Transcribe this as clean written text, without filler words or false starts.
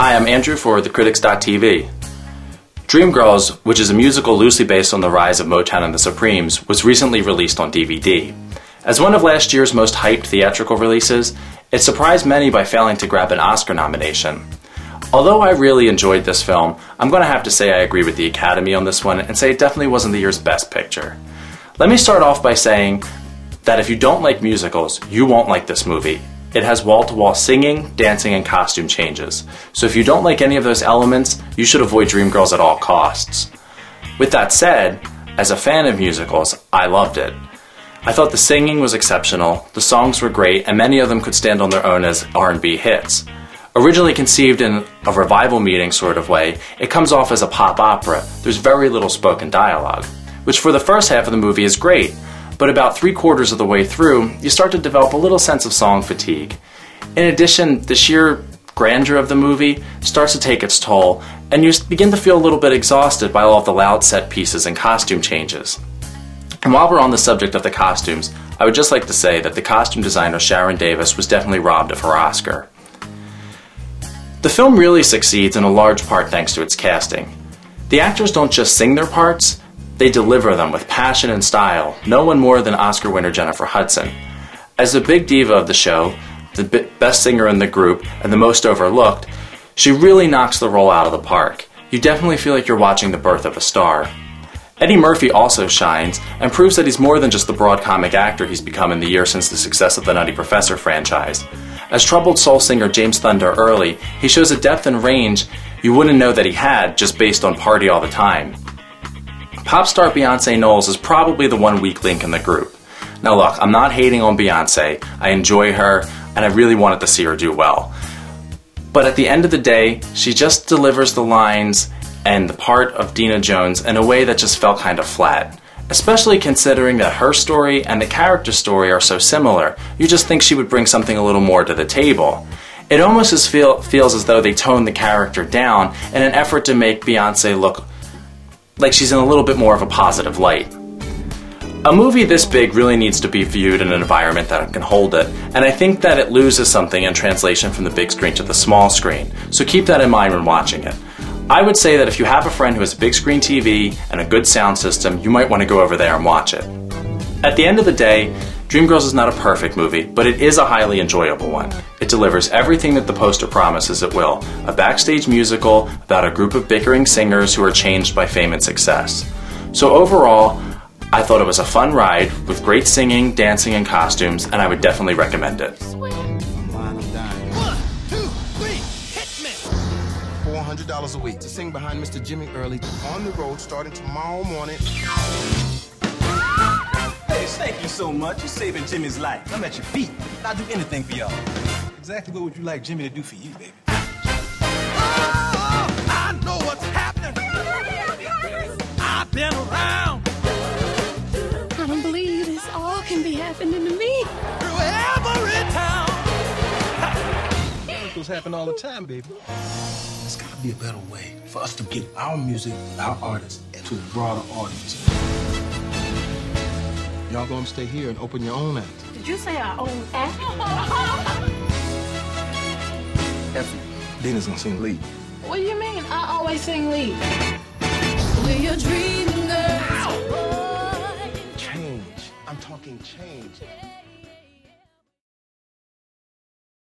Hi, I'm Andrew for thecritics.tv. Dreamgirls, which is a musical loosely based on the rise of Motown and the Supremes, was recently released on DVD. As one of last year's most hyped theatrical releases, it surprised many by failing to grab an Oscar nomination. Although I really enjoyed this film, I'm going to have to say I agree with the Academy on this one and say it definitely wasn't the year's best picture. Let me start off by saying that if you don't like musicals, you won't like this movie. It has wall-to-wall singing, dancing, and costume changes. So if you don't like any of those elements, you should avoid Dreamgirls at all costs. With that said, as a fan of musicals, I loved it. I thought the singing was exceptional, the songs were great, and many of them could stand on their own as R&B hits. Originally conceived in a revival meeting sort of way, it comes off as a pop opera. There's very little spoken dialogue, which for the first half of the movie is great. But about 3/4 of the way through, you start to develop a little sense of song fatigue. In addition, the sheer grandeur of the movie starts to take its toll, and you begin to feel a little bit exhausted by all of the loud set pieces and costume changes. And while we're on the subject of the costumes, I would just like to say that the costume designer Sharon Davis was definitely robbed of her Oscar. The film really succeeds in a large part thanks to its casting. The actors don't just sing their parts, they deliver them with passion and style, no one more than Oscar winner Jennifer Hudson. As the big diva of the show, the best singer in the group, and the most overlooked, she really knocks the role out of the park. You definitely feel like you're watching the birth of a star. Eddie Murphy also shines, and proves that he's more than just the broad comic actor he's become in the years since the success of the Nutty Professor franchise. As troubled soul singer James Thunder Early, he shows a depth and range you wouldn't know that he had just based on Party All the Time. Pop star Beyonce Knowles is probably the one weak link in the group. Now look, I'm not hating on Beyonce, I enjoy her, and I really wanted to see her do well. But at the end of the day, she just delivers the lines and the part of Dina Jones in a way that just felt kind of flat. Especially considering that her story and the character story are so similar, you just think she would bring something a little more to the table. It almost feels as though they toned the character down in an effort to make Beyonce look like she's in a little bit more of a positive light. A movie this big really needs to be viewed in an environment that can hold it, and I think that it loses something in translation from the big screen to the small screen, so keep that in mind when watching it. I would say that if you have a friend who has a big screen TV and a good sound system, you might want to go over there and watch it. At the end of the day, Dreamgirls is not a perfect movie, but it is a highly enjoyable one. It delivers everything that the poster promises it will, a backstage musical about a group of bickering singers who are changed by fame and success. So overall, I thought it was a fun ride with great singing, dancing, and costumes, and I would definitely recommend it. I'm lying, I'm dying. 1, 2, 3, hit me! $400 a week to sing behind Mr. Jimmy Early on the road starting tomorrow morning. Thank you so much. You're saving Jimmy's life. I'm at your feet. I'll do anything for y'all. Exactly what would you like Jimmy to do for you, baby? Oh, I know what's happening. I've been around. I don't believe this all can be happening to me. Through every town. Miracles happen all the time, baby. There's got to be a better way for us to get our music, our artists, to a broader audience. Y'all gonna stay here and open your own act. Did you say our own act? Dina's gonna sing lead. What do you mean? I always sing lead. We're your dream girls. Change. I'm talking change.